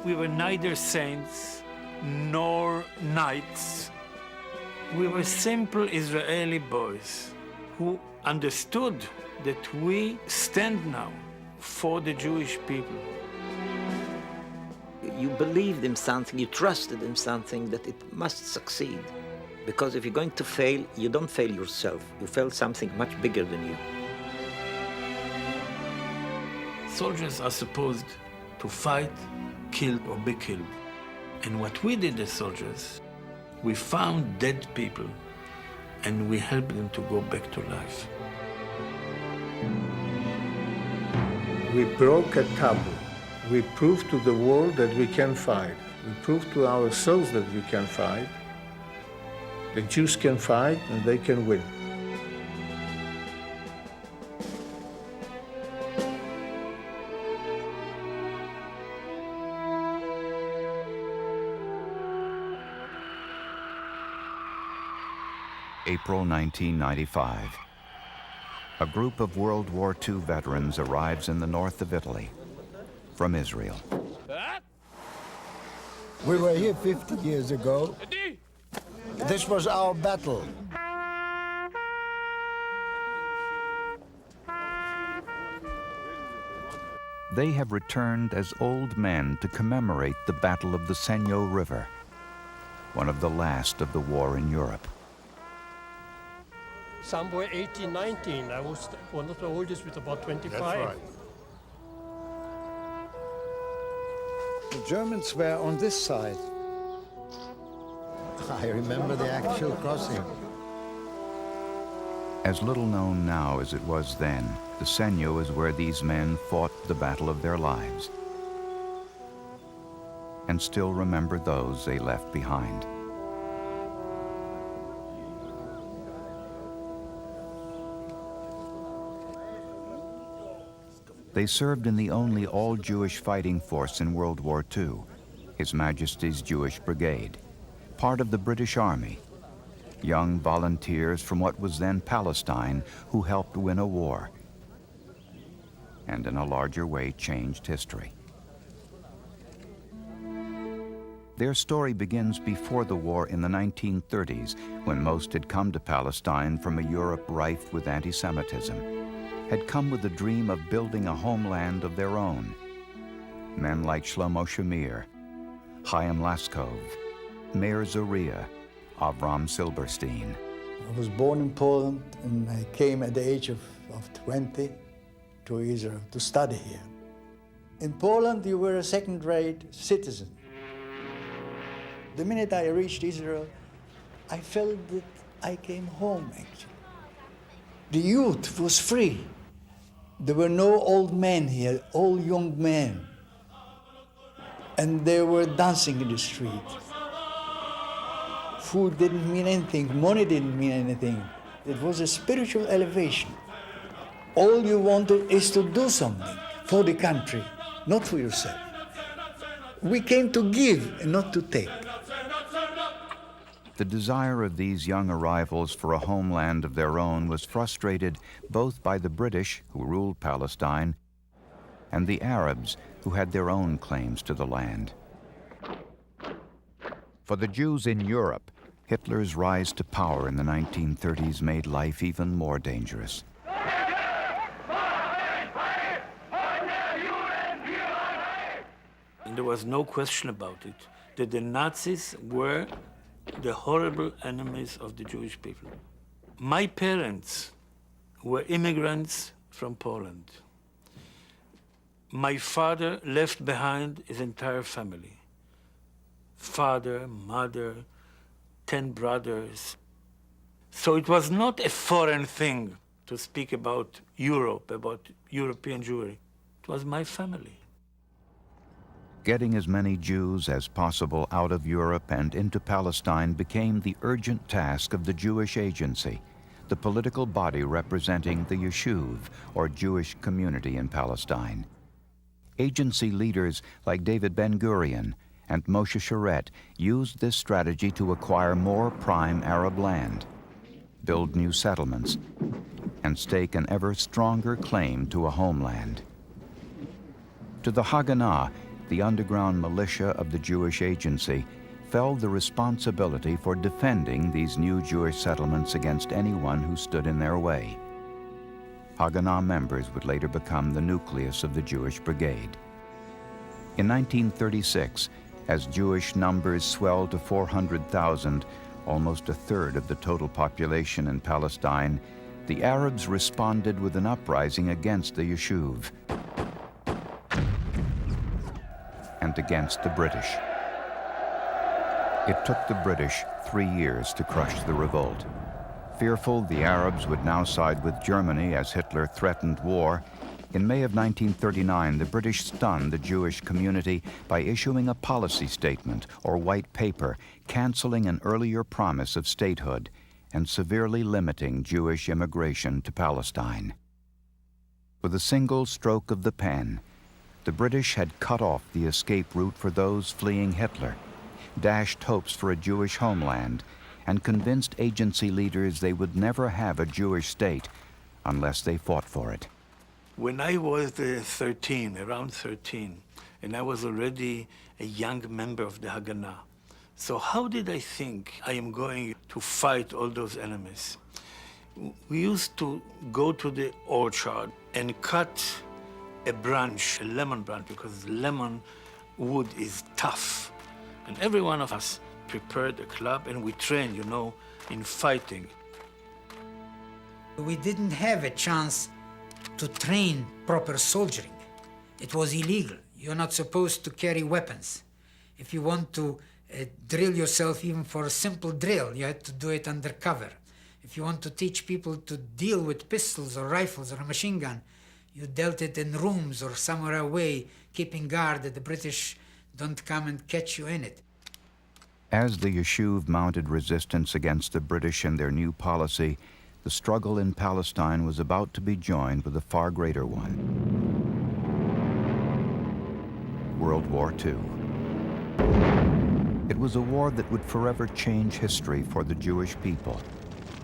We were neither saints nor knights. We were simple Israeli boys who understood that we stand now for the Jewish people. You believed in something, you trusted in something that it must succeed. Because if you're going to fail, you don't fail yourself. You fail something much bigger than you. Soldiers are supposed to fight, kill, or be killed. And what we did as soldiers, we found dead people and we helped them to go back to life. We broke a taboo. We proved to the world that we can fight. We proved to ourselves that we can fight. The Jews can fight and they can win. April 1995. A group of World War II veterans arrives in the north of Italy from Israel. We were here 50 years ago. This was our battle. They have returned as old men to commemorate the Battle of the Senio River, one of the last of the war in Europe. Somewhere 18, 19. I was one of the oldest with about 25. That's right. The Germans were on this side. I remember the actual crossing. As little known now as it was then, the Senio is where these men fought the battle of their lives and still remember those they left behind. They served in the only all-Jewish fighting force in World War II, His Majesty's Jewish Brigade, part of the British Army, young volunteers from what was then Palestine who helped win a war, and in a larger way changed history. Their story begins before the war in the 1930s, when most had come to Palestine from a Europe rife with anti-Semitism, had come with the dream of building a homeland of their own. Men like Shlomo Shamir, Chaim Laskov, Meir Zoria, Avram Silberstein. I was born in Poland and I came at the age of 20 to Israel to study here. In Poland, you were a second-rate citizen. The minute I reached Israel, I felt that I came home, actually. The youth was free. There were no old men here, all young men. And they were dancing in the street. Food didn't mean anything, money didn't mean anything. It was a spiritual elevation. All you wanted is to do something for the country, not for yourself. We came to give and not to take. The desire of these young arrivals for a homeland of their own was frustrated both by the British, who ruled Palestine, and the Arabs, who had their own claims to the land. For the Jews in Europe, Hitler's rise to power in the 1930s made life even more dangerous. And there was no question about it, that the Nazis were the horrible enemies of the Jewish people. My parents were immigrants from Poland. My father left behind his entire family. Father, mother, 10 brothers. So it was not a foreign thing to speak about Europe, about European Jewry. It was my family. Getting as many Jews as possible out of Europe and into Palestine became the urgent task of the Jewish Agency, the political body representing the Yishuv, or Jewish community in Palestine. Agency leaders like David Ben-Gurion and Moshe Sharet used this strategy to acquire more prime Arab land, build new settlements, and stake an ever stronger claim to a homeland. To the Haganah, the underground militia of the Jewish Agency fell the responsibility for defending these new Jewish settlements against anyone who stood in their way. Haganah members would later become the nucleus of the Jewish Brigade. In 1936, as Jewish numbers swelled to 400,000, almost a third of the total population in Palestine, the Arabs responded with an uprising against the Yishuv and against the British. It took the British 3 years to crush the revolt. Fearful the Arabs would now side with Germany as Hitler threatened war, in May of 1939, the British stunned the Jewish community by issuing a policy statement, or white paper, canceling an earlier promise of statehood and severely limiting Jewish immigration to Palestine. With a single stroke of the pen, the British had cut off the escape route for those fleeing Hitler, dashed hopes for a Jewish homeland, and convinced agency leaders they would never have a Jewish state unless they fought for it. When I was 13, around 13, and I was already a young member of the Haganah, so how did I think I am going to fight all those enemies? We used to go to the orchard and cut a branch, a lemon branch, because lemon wood is tough. And every one of us prepared a club and we trained, you know, in fighting. We didn't have a chance to train proper soldiering. It was illegal. You're not supposed to carry weapons. If you want to drill yourself even for a simple drill, you had to do it under cover. If you want to teach people to deal with pistols or rifles or a machine gun, you dealt it in rooms or somewhere away, keeping guard that the British don't come and catch you in it. As the Yishuv mounted resistance against the British and their new policy, the struggle in Palestine was about to be joined with a far greater one. World War II. It was a war that would forever change history for the Jewish people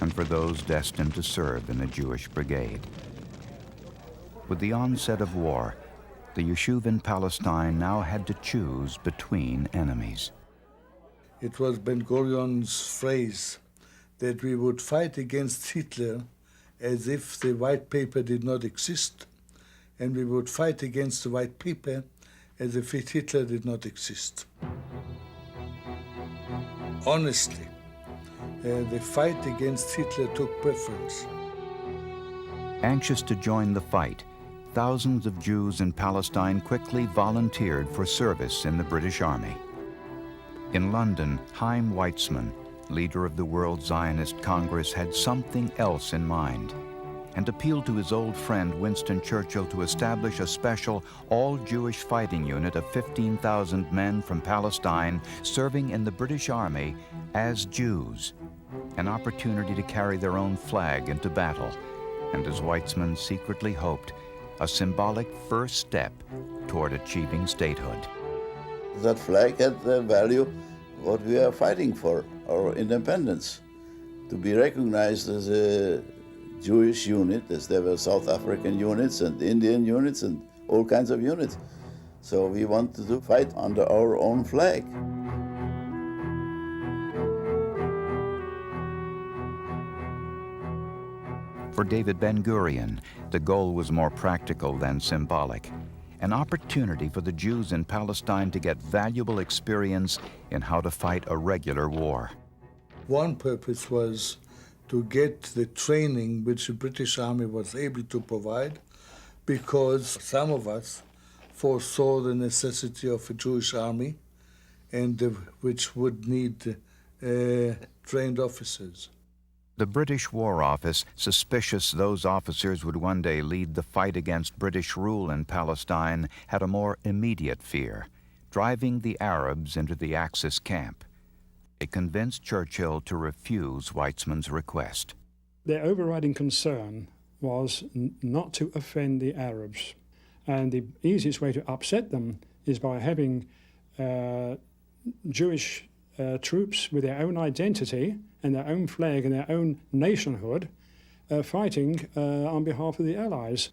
and for those destined to serve in the Jewish Brigade. With the onset of war, the Yishuv in Palestine now had to choose between enemies. It was Ben-Gurion's phrase that we would fight against Hitler as if the white paper did not exist, and we would fight against the white paper as if Hitler did not exist. Honestly, the fight against Hitler took preference. Anxious to join the fight, thousands of Jews in Palestine quickly volunteered for service in the British Army. In London, Chaim Weizmann, leader of the World Zionist Congress, had something else in mind and appealed to his old friend Winston Churchill to establish a special all-Jewish fighting unit of 15,000 men from Palestine serving in the British Army as Jews, an opportunity to carry their own flag into battle, and as Weizmann secretly hoped, a symbolic first step toward achieving statehood. That flag had the value what we are fighting for, our independence, to be recognized as a Jewish unit, as there were South African units and Indian units and all kinds of units. So we wanted to fight under our own flag. For David Ben-Gurion, the goal was more practical than symbolic, an opportunity for the Jews in Palestine to get valuable experience in how to fight a regular war. One purpose was to get the training which the British Army was able to provide, because some of us foresaw the necessity of a Jewish army, and which would need trained officers. The British War Office, suspicious those officers would one day lead the fight against British rule in Palestine, had a more immediate fear: driving the Arabs into the Axis camp. It convinced Churchill to refuse Weizmann's request. Their overriding concern was not to offend the Arabs, and the easiest way to upset them is by having Jewish troops with their own identity and their own flag and their own nationhood fighting on behalf of the Allies.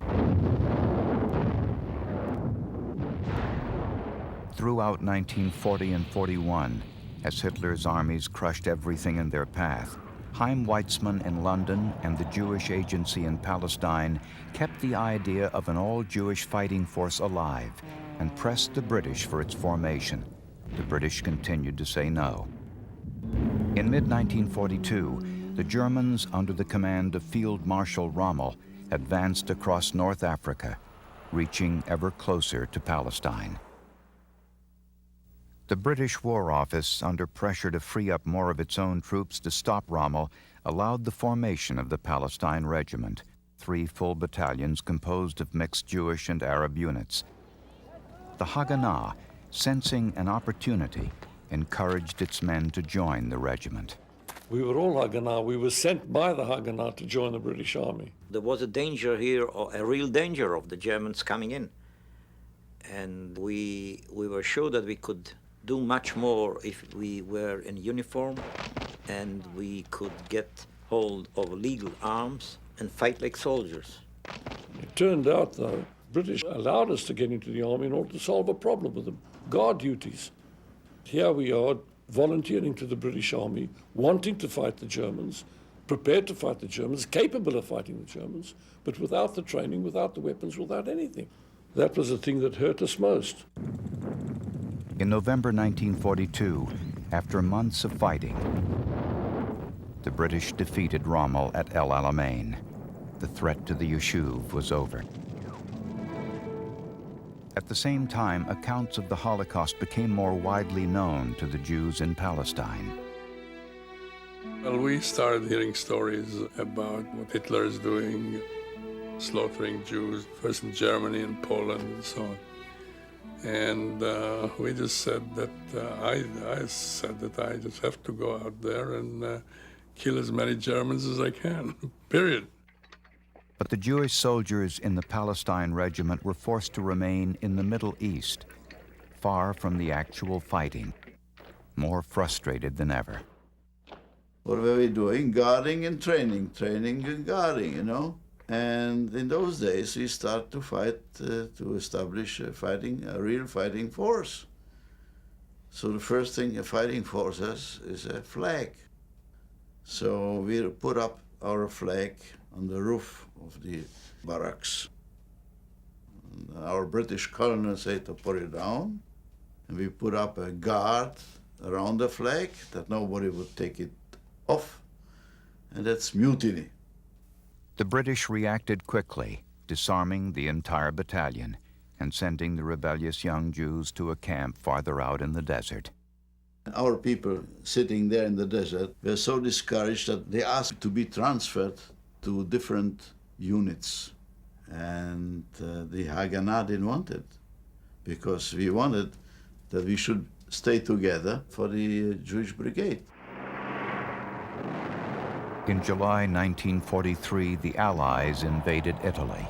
throughout 1940 and 41, as Hitler's armies crushed everything in their path, Chaim Weizmann in London and the Jewish Agency in Palestine kept the idea of an all-Jewish fighting force alive and pressed the British for its formation. The British continued to say no. In mid-1942, the Germans, under the command of Field Marshal Rommel, advanced across North Africa, reaching ever closer to Palestine. The British War Office, under pressure to free up more of its own troops to stop Rommel, allowed the formation of the Palestine Regiment, 3 full battalions composed of mixed Jewish and Arab units. The Haganah, sensing an opportunity, encouraged its men to join the regiment. We were all Haganah. We were sent by the Haganah to join the British Army. There was a danger here, or a real danger of the Germans coming in. And we were sure that we could do much more if we were in uniform and we could get hold of legal arms and fight like soldiers. It turned out, though, British allowed us to get into the army in order to solve a problem with them. Guard duties. Here we are, volunteering to the British Army, wanting to fight the Germans, prepared to fight the Germans, capable of fighting the Germans, but without the training, without the weapons, without anything. That was the thing that hurt us most. In November 1942, after months of fighting, the British defeated Rommel at El Alamein. The threat to the Yishuv was over. At the same time, accounts of the Holocaust became more widely known to the Jews in Palestine. Well, we started hearing stories about what Hitler is doing, slaughtering Jews, first in Germany and Poland and so on. And we just said that, I said that I just have to go out there and kill as many Germans as I can, period. But the Jewish soldiers in the Palestine Regiment were forced to remain in the Middle East, far from the actual fighting, more frustrated than ever. What were we doing? Guarding and training and guarding, you know? And in those days, we start to fight, to establish a real fighting force. So the first thing a fighting force has is a flag. So we put up our flag on the roof of the barracks. And our British colonel said to put it down. And we put up a guard around the flag that nobody would take it off. And that's mutiny. The British reacted quickly, disarming the entire battalion and sending the rebellious young Jews to a camp farther out in the desert. Our people sitting there in the desert were so discouraged that they asked to be transferred to different units. And the Haganah didn't want it, because we wanted that we should stay together for the Jewish Brigade. In July 1943, the Allies invaded Italy.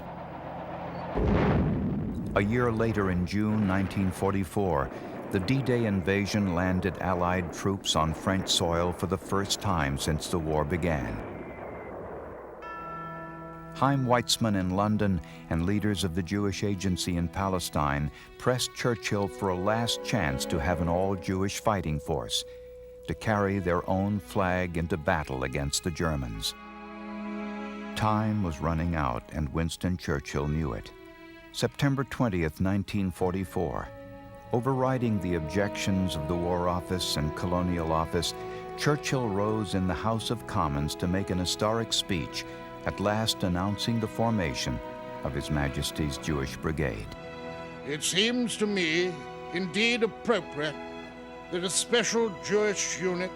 A year later, in June 1944, the D-Day invasion landed Allied troops on French soil for the first time since the war began. Chaim Weizmann in London and leaders of the Jewish Agency in Palestine pressed Churchill for a last chance to have an all-Jewish fighting force, to carry their own flag into battle against the Germans. Time was running out, and Winston Churchill knew it. September 20th, 1944, overriding the objections of the War Office and Colonial Office, Churchill rose in the House of Commons to make an historic speech, at last announcing the formation of His Majesty's Jewish Brigade. It seems to me indeed appropriate that a special Jewish unit,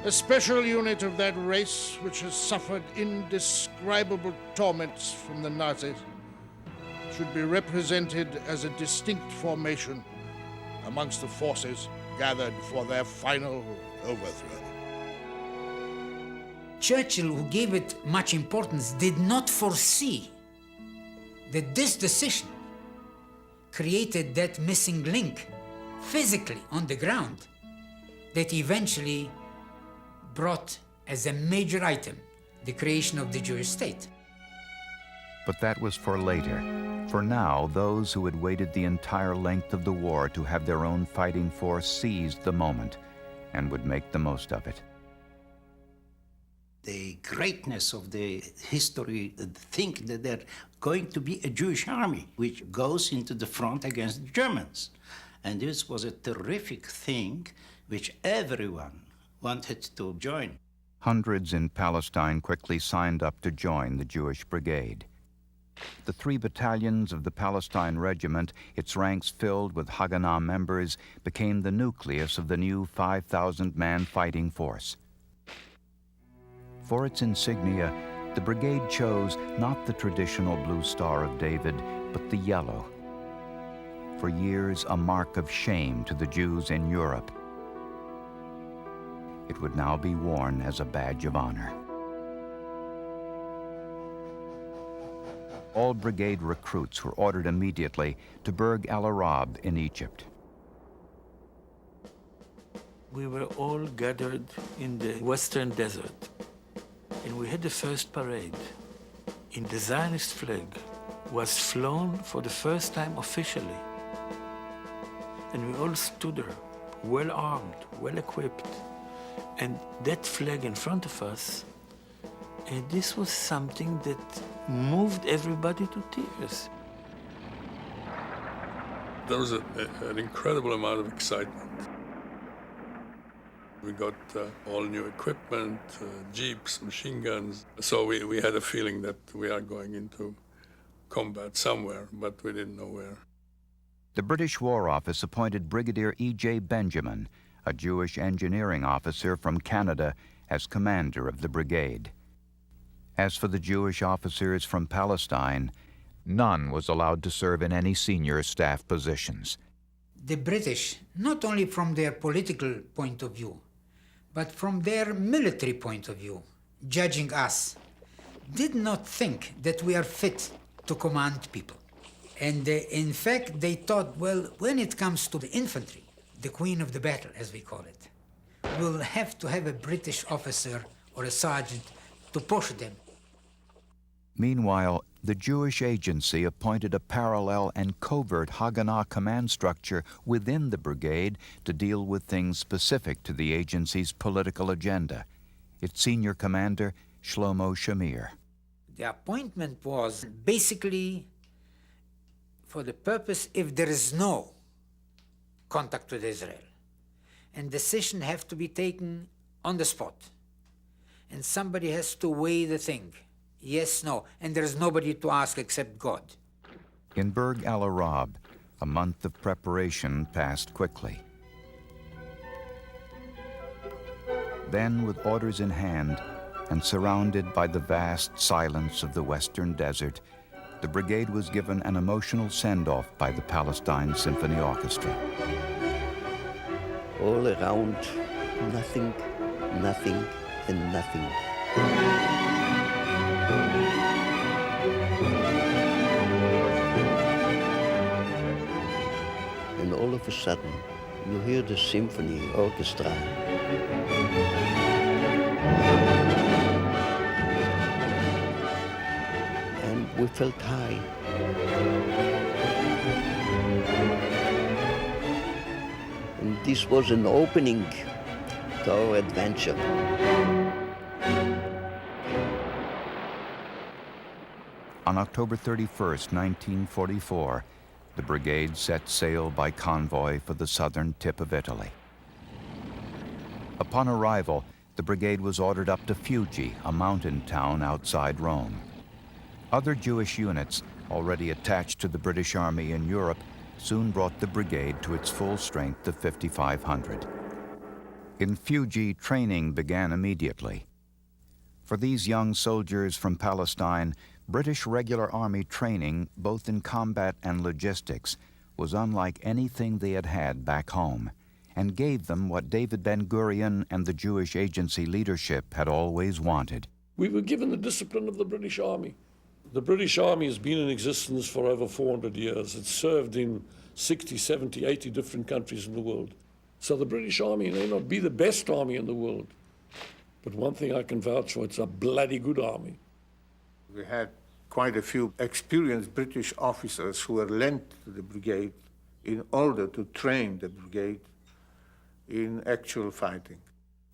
a special unit of that race which has suffered indescribable torments from the Nazis, should be represented as a distinct formation amongst the forces gathered for their final overthrow. Churchill, who gave it much importance, did not foresee that this decision created that missing link physically on the ground that eventually brought as a major item the creation of the Jewish state. But that was for later. For now, those who had waited the entire length of the war to have their own fighting force seized the moment and would make the most of it. The greatness of the history, think that there's going to be a Jewish army which goes into the front against the Germans. And this was a terrific thing which everyone wanted to join. Hundreds in Palestine quickly signed up to join the Jewish Brigade. The 3 battalions of the Palestine Regiment, its ranks filled with Haganah members, became the nucleus of the new 5,000-man fighting force. For its insignia, the brigade chose not the traditional blue Star of David, but the yellow. For years, a mark of shame to the Jews in Europe, it would now be worn as a badge of honor. All brigade recruits were ordered immediately to Burg Al Arab in Egypt. We were all gathered in the Western Desert, and we had the first parade. And the Zionist flag was flown for the first time officially. And we all stood there, well armed, well equipped. And that flag in front of us, and this was something that moved everybody to tears. There was an incredible amount of excitement. We got all new equipment, jeeps, machine guns. So we had a feeling that we are going into combat somewhere, but we didn't know where. The British War Office appointed Brigadier E.J. Benjamin, a Jewish engineering officer from Canada, as commander of the brigade. As for the Jewish officers from Palestine, none was allowed to serve in any senior staff positions. The British, not only from their political point of view, but from their military point of view, judging us, did not think that we are fit to command people. And in fact, they thought, well, when it comes to the infantry, the queen of the battle, as we call it, we'll have to have a British officer or a sergeant to push them. Meanwhile, the Jewish Agency appointed a parallel and covert Haganah command structure within the brigade to deal with things specific to the agency's political agenda. Its senior commander, Shlomo Shamir. The appointment was basically for the purpose if there is no contact with Israel. And decisions have to be taken on the spot. And somebody has to weigh the thing. Yes, no, and there is nobody to ask except God. In Burg Al Arab, a month of preparation passed quickly. Then, with orders in hand and surrounded by the vast silence of the Western Desert, the brigade was given an emotional send-off by the Palestine Symphony Orchestra. All around, nothing, nothing, and nothing. And all of a sudden, you hear the symphony orchestra. And we felt high. And this was an opening to our adventure. On October 31st, 1944, the brigade set sail by convoy for the southern tip of Italy. Upon arrival, the brigade was ordered up to Fuji, a mountain town outside Rome. Other Jewish units, already attached to the British Army in Europe, soon brought the brigade to its full strength of 5,500. In Fuji, training began immediately. For these young soldiers from Palestine, British regular army training, both in combat and logistics, was unlike anything they had had back home, and gave them what David Ben-Gurion and the Jewish Agency leadership had always wanted. We were given the discipline of the British Army. The British Army has been in existence for over 400 years. It's served in 60, 70, 80 different countries in the world. So the British Army may not be the best army in the world, but one thing I can vouch for, it's a bloody good army. We had quite a few experienced British officers who were lent to the brigade in order to train the brigade in actual fighting.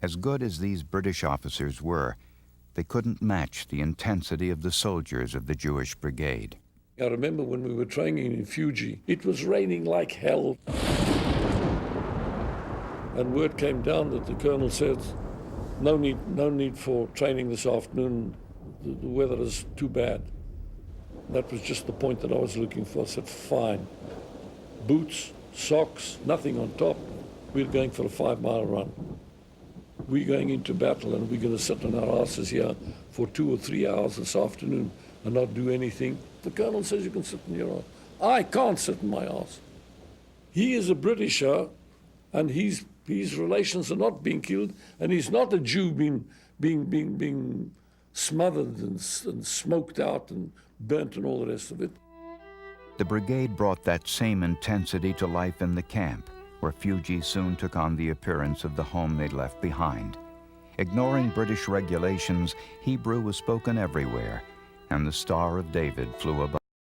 As good as these British officers were, they couldn't match the intensity of the soldiers of the Jewish brigade. I remember when we were training in Fuji, it was raining like hell. And word came down that the colonel said, no need for training this afternoon, the weather is too bad. That was just the point that I was looking for. I said, fine. Boots, socks, nothing on top. We're going for a 5-mile run. We're going into battle and we're going to sit on our asses here for 2 or 3 hours this afternoon and not do anything. The colonel says you can sit in your ass. I can't sit in my ass. He is a Britisher and his relations are not being killed, and he's not a Jew being smothered and smoked out and burnt and all the rest of it. The brigade brought that same intensity to life in the camp, where Fuji soon took on the appearance of the home they'd left behind. Ignoring British regulations, Hebrew was spoken everywhere, and the Star of David flew above.